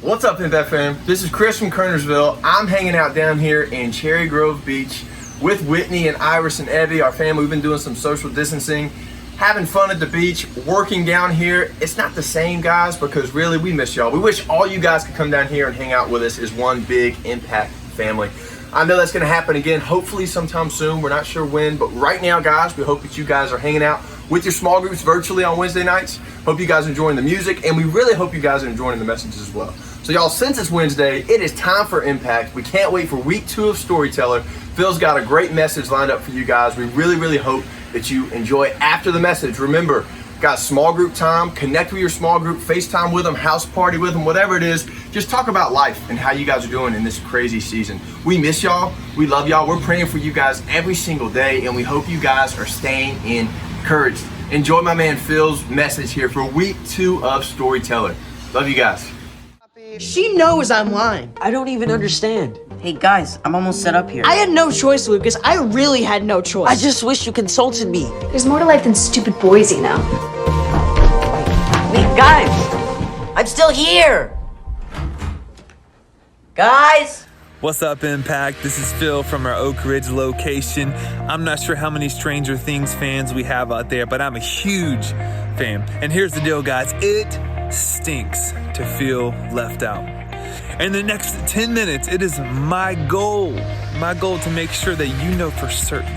What's up, Impact fam? This is Chris from Kernersville. I'm hanging out down here in Cherry Grove Beach with Whitney and Iris and Evie, our family. We've been doing some social distancing, having fun at the beach, working down here. It's not the same, guys, because really we miss y'all. We wish all you guys could come down here and hang out with us as one big Impact family. I know that's going to happen again, hopefully sometime soon. We're not sure when, but right now, guys, we hope that you guys are hanging out with your small groups virtually on Wednesday nights. Hope you guys are enjoying the music, and we really hope you guys are enjoying the messages as well. So y'all, since it's Wednesday, it is time for Impact. We can't wait for week 2 of Storyteller. Phil's got a great message lined up for you guys. We really hope that you enjoy after the message. Remember, got small group time, connect with your small group, FaceTime with them, house party with them, whatever it is. Just talk about life and how you guys are doing in this crazy season. We miss y'all, we love y'all. We're praying for you guys every single day, and we hope you guys are staying encouraged. Enjoy my man Phil's message here for week 2 of Storyteller. Love you guys. She knows I'm lying. I don't even understand. Hey guys, I'm almost set up here. I had no choice, Lucas. I really had no choice. I just wish you consulted me. There's more to life than stupid boys, you know. Wait, guys! I'm still here! Guys! What's up, Impact? This is Phil from our Oak Ridge location. I'm not sure how many Stranger Things fans we have out there, but I'm a huge fan. And here's the deal, guys. It stinks to feel left out. In the next 10 minutes, it is my goal to make sure that you know for certain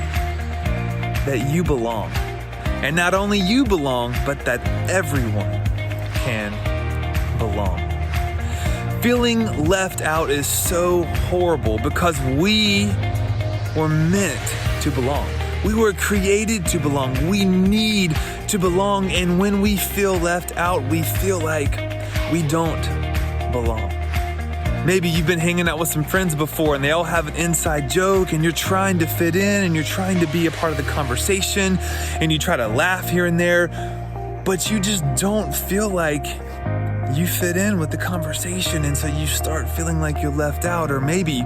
that you belong. And not only you belong, but that everyone can belong. Feeling left out is so horrible because we were meant to belong. We were created to belong. We need to belong. And when we feel left out, we feel like we don't belong. Maybe you've been hanging out with some friends before and they all have an inside joke and you're trying to fit in and you're trying to be a part of the conversation and you try to laugh here and there, but you just don't feel like you fit in with the conversation, and so you start feeling like you're left out. Or maybe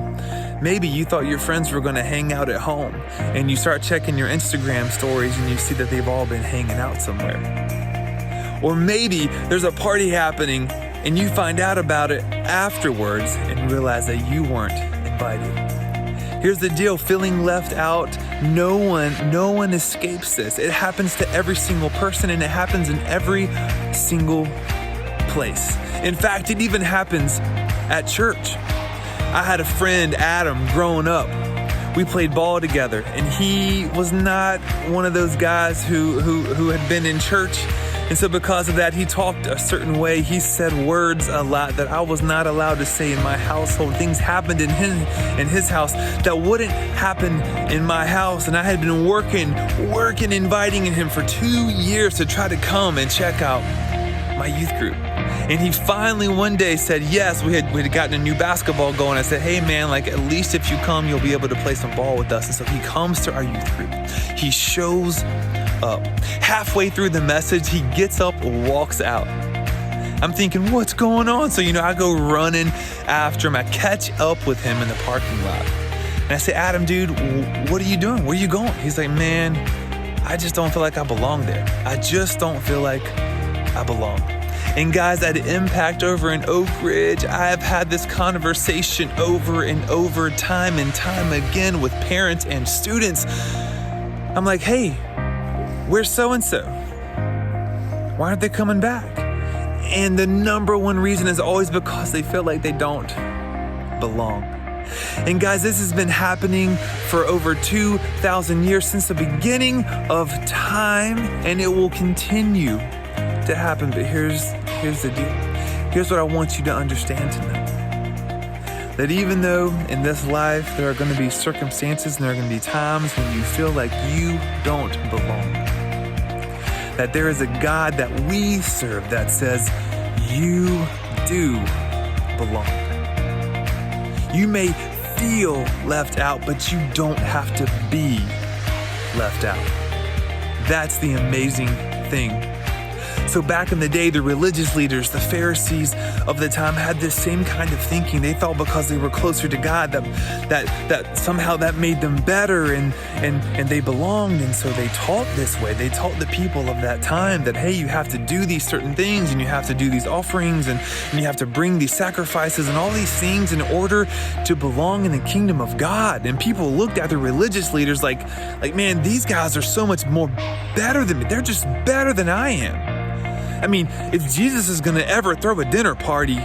you thought your friends were going to hang out at home and you start checking your Instagram stories and you see that they've all been hanging out somewhere. Or maybe there's a party happening and you find out about it afterwards and realize that you weren't invited. Here's the deal, feeling left out, no one escapes this. It happens to every single person, and it happens in every single place. In fact, it even happens at church. I had a friend, Adam, growing up. We played ball together, and he was not one of those guys who had been in church. And so because of that, he talked a certain way. He said words a lot that I was not allowed to say in my household. Things happened in his house that wouldn't happen in my house. And I had been working, inviting him for 2 years to try to come and check out my youth group. And he finally one day said yes. We had gotten a new basketball going. I said, hey man, like at least if you come, you'll be able to play some ball with us. And so he comes to our youth group. He shows up. Halfway through the message, he gets up, walks out. I'm thinking, what's going on? So, I go running after him. I catch up with him in the parking lot. And I say, Adam, dude, what are you doing? Where are you going? He's like, man, I just don't feel like I belong there. I just don't feel like I belong. And guys, at Impact over in Oak Ridge, I have had this conversation over and over, time and time again with parents and students. I'm like, hey, where's so-and-so? Why aren't they coming back? And the number one reason is always because they feel like they don't belong. And guys, this has been happening for over 2,000 years, since the beginning of time, and it will continue to happen. But here's the deal. Here's what I want you to understand tonight. That even though in this life there are going to be circumstances and there are going to be times when you feel like you don't belong, that there is a God that we serve that says you do belong. You may feel left out, but you don't have to be left out. That's the amazing thing. So back in the day, the religious leaders, the Pharisees of the time had this same kind of thinking. They thought because they were closer to God that somehow that made them better and they belonged. And so they taught this way. They taught the people of that time that, hey, you have to do these certain things and you have to do these offerings and you have to bring these sacrifices and all these things in order to belong in the kingdom of God. And people looked at the religious leaders like, man, these guys are so much more better than me. They're just better than I am. I mean, if Jesus is going to ever throw a dinner party,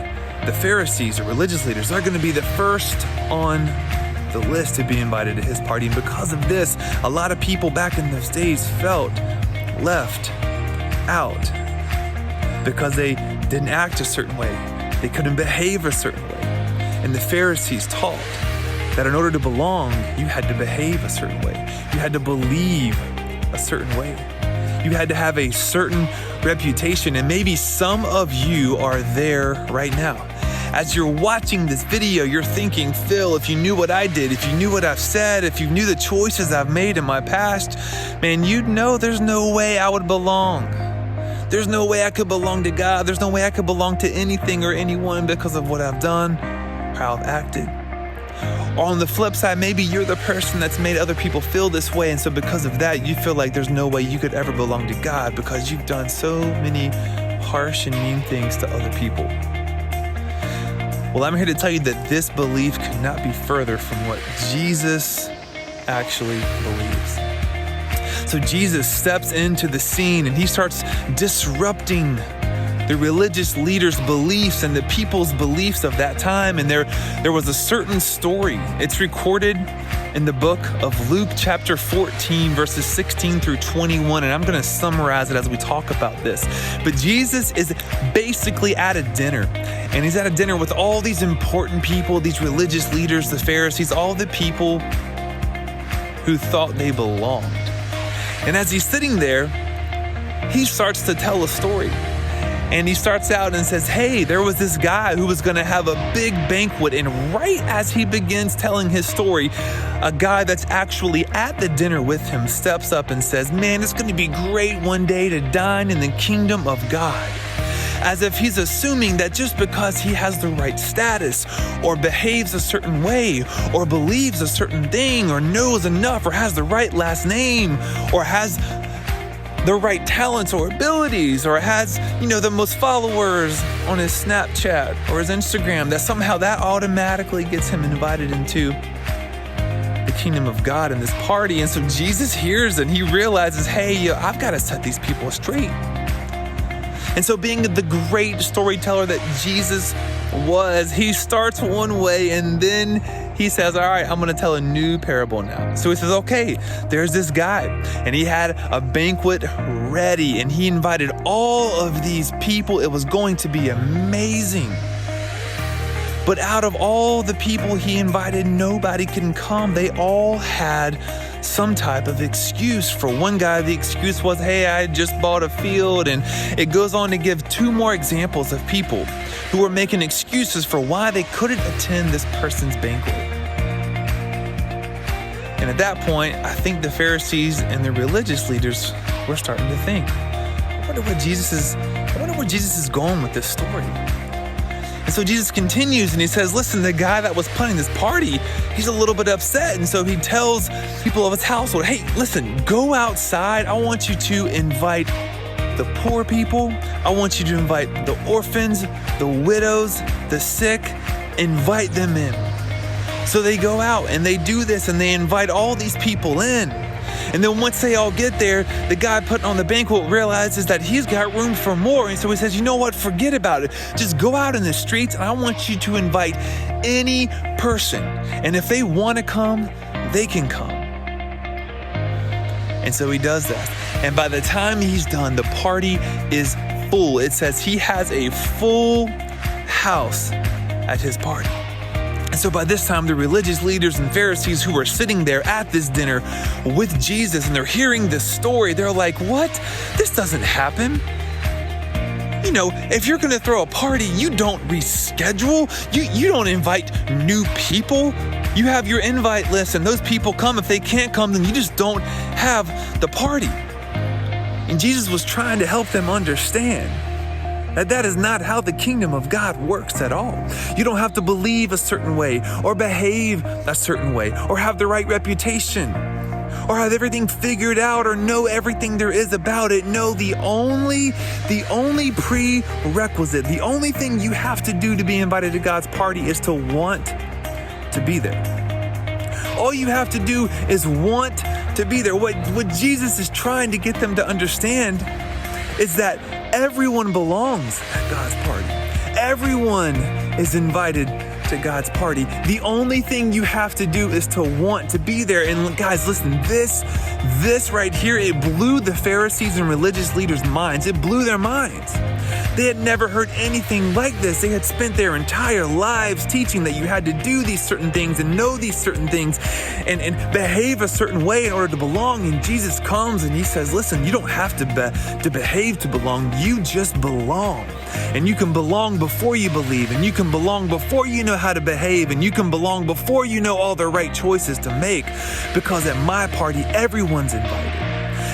the Pharisees or religious leaders are going to be the first on the list to be invited to his party. And because of this, a lot of people back in those days felt left out because they didn't act a certain way. They couldn't behave a certain way. And the Pharisees taught that in order to belong, you had to behave a certain way. You had to believe a certain way. You had to have a certain reputation, and maybe some of you are there right now. As you're watching this video, you're thinking, Phil, if you knew what I did, if you knew what I've said, if you knew the choices I've made in my past, man, you'd know there's no way I would belong. There's no way I could belong to God. There's no way I could belong to anything or anyone because of what I've done, how I've acted. Or on the flip side, maybe you're the person that's made other people feel this way, and so because of that, you feel like there's no way you could ever belong to God because you've done so many harsh and mean things to other people. Well, I'm here to tell you that this belief could not be further from what Jesus actually believes. So Jesus steps into the scene and he starts disrupting the religious leaders' beliefs and the people's beliefs of that time. And there was a certain story. It's recorded in the book of Luke chapter 14, verses 16 through 21. And I'm going to summarize it as we talk about this. But Jesus is basically at a dinner. And he's at a dinner with all these important people, these religious leaders, the Pharisees, all the people who thought they belonged. And as he's sitting there, he starts to tell a story. And he starts out and says, hey, there was this guy who was going to have a big banquet. And right as he begins telling his story, a guy that's actually at the dinner with him steps up and says, man, it's going to be great one day to dine in the kingdom of God. As if he's assuming that just because he has the right status or behaves a certain way or believes a certain thing or knows enough or has the right last name or has the right talents or abilities or has, the most followers on his Snapchat or his Instagram, that somehow that automatically gets him invited into the kingdom of God in this party. And so Jesus hears and he realizes, hey, I've got to set these people straight. And so being the great storyteller that Jesus was, he starts one way and then he says, all right, I'm going to tell a new parable now. So he says, okay, there's this guy and he had a banquet ready and he invited all of these people. It was going to be amazing. But out of all the people he invited, nobody can come. They all had some type of excuse. For one guy, the excuse was, hey, I just bought a field. And it goes on to give two more examples of people who were making excuses for why they couldn't attend this person's banquet. And at that point, I think the Pharisees and the religious leaders were starting to think, I wonder where Jesus is going with this story. And so Jesus continues and he says, listen, the guy that was planning this party, he's a little bit upset. And so he tells people of his household, hey, listen, go outside. I want you to invite the poor people. I want you to invite the orphans, the widows, the sick, invite them in. So they go out and they do this and they invite all these people in. And then once they all get there, the guy putting on the banquet realizes that he's got room for more. And so he says, you know what? Forget about it. Just go out in the streets and I want you to invite any person. And if they want to come, they can come. And so he does that. And by the time he's done, the party is full. It says he has a full house at his party. And so by this time, the religious leaders and Pharisees who are sitting there at this dinner with Jesus and they're hearing this story, they're like, what? This doesn't happen. If you're going to throw a party, you don't reschedule. You don't invite new people. You have your invite list and those people come. If they can't come, then you just don't have the party. And Jesus was trying to help them understand that that is not how the kingdom of God works at all. You don't have to believe a certain way or behave a certain way or have the right reputation or have everything figured out or know everything there is about it. No, the only prerequisite, the only thing you have to do to be invited to God's party is to want to be there. All you have to do is want to be there. What Jesus is trying to get them to understand is that everyone belongs at God's party. Everyone is invited to God's party. The only thing you have to do is to want to be there. And guys, listen, this right here, it blew the Pharisees and religious leaders' minds. It blew their minds. They had never heard anything like this. They had spent their entire lives teaching that you had to do these certain things and know these certain things and behave a certain way in order to belong. And Jesus comes and he says, listen, you don't have to behave to belong. You just belong. And you can belong before you believe, and you can belong before you know how to behave, and you can belong before you know all the right choices to make, because at my party, everyone's invited.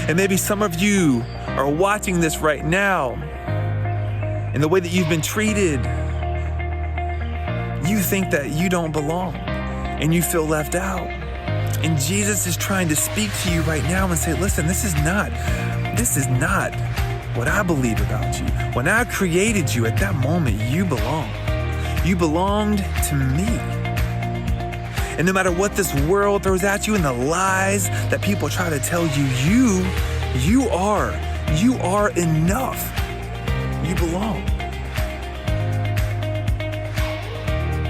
And maybe some of you are watching this right now, and the way that you've been treated, you think that you don't belong, and you feel left out. And Jesus is trying to speak to you right now and say, listen, this is not what I believe about you. When I created you, at that moment, you belonged. You belonged to me. And no matter what this world throws at you and the lies that people try to tell you, you are enough. You belong.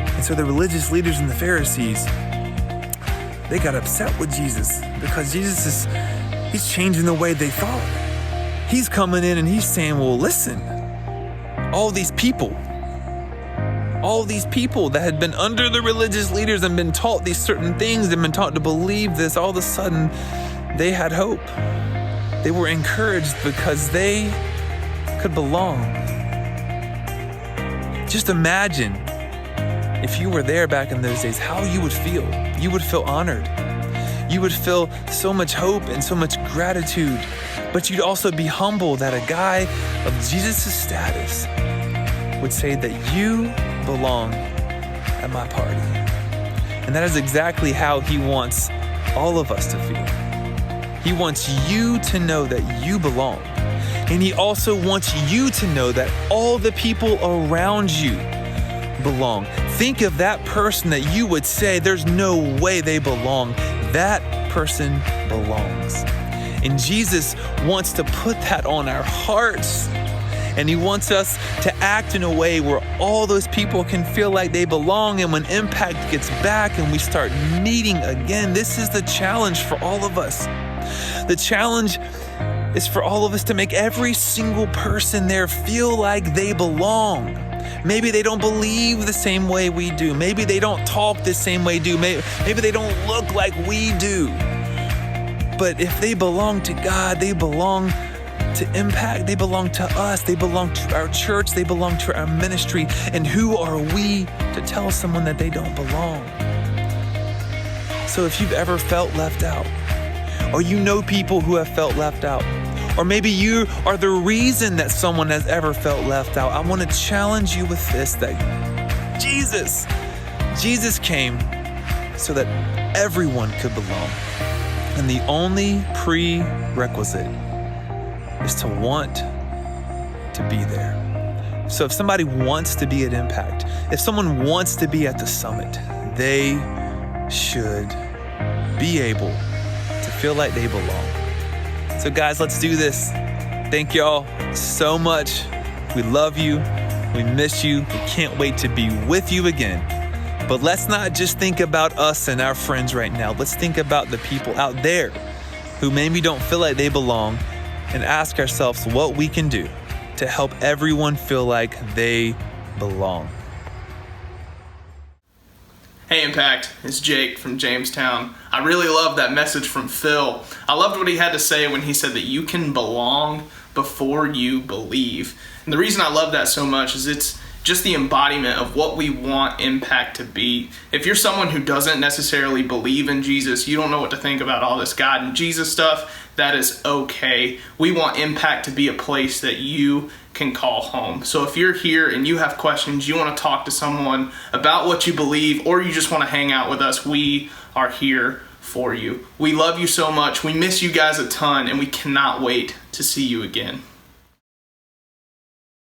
And so the religious leaders and the Pharisees, they got upset with Jesus because he's changing the way they thought. He's coming in and he's saying, well, listen, all these people that had been under the religious leaders and been taught these certain things and been taught to believe this, all of a sudden they had hope. They were encouraged because they could belong. Just imagine if you were there back in those days, how you would feel. You would feel honored. You would feel so much hope and so much gratitude. But you'd also be humble that a guy of Jesus' status would say that you belong at my party. And that is exactly how he wants all of us to feel. He wants you to know that you belong. And he also wants you to know that all the people around you belong. Think of that person that you would say there's no way they belong. That person belongs. And Jesus wants to put that on our hearts. And he wants us to act in a way where all those people can feel like they belong. And when Impact gets back and we start meeting again, this is the challenge for all of us. The challenge is for all of us to make every single person there feel like they belong. Maybe they don't believe the same way we do. Maybe they don't talk the same way we do. Maybe they don't look like we do. But if they belong to God, they belong to Impact, they belong to us, they belong to our church, they belong to our ministry. And who are we to tell someone that they don't belong? So if you've ever felt left out, or you know people who have felt left out, or maybe you are the reason that someone has ever felt left out, I want to challenge you with this, that Jesus came so that everyone could belong. And the only prerequisite is to want to be there. So if somebody wants to be at Impact, if someone wants to be at the summit, they should be able to feel like they belong. So guys, let's do this. Thank y'all so much. We love you. We miss you. We can't wait to be with you again. But let's not just think about us and our friends right now. Let's think about the people out there who maybe don't feel like they belong, and ask ourselves what we can do to help everyone feel like they belong. Hey Impact, it's Jake from Jamestown. I really love that message from Phil. I loved what he had to say when he said that you can belong before you believe. And the reason I love that so much is just the embodiment of what we want Impact to be. If you're someone who doesn't necessarily believe in Jesus, you don't know what to think about all this God and Jesus stuff, that is okay. We want Impact to be a place that you can call home. So if you're here and you have questions, you want to talk to someone about what you believe, or you just want to hang out with us, we are here for you. We love you so much. We miss you guys a ton, and we cannot wait to see you again.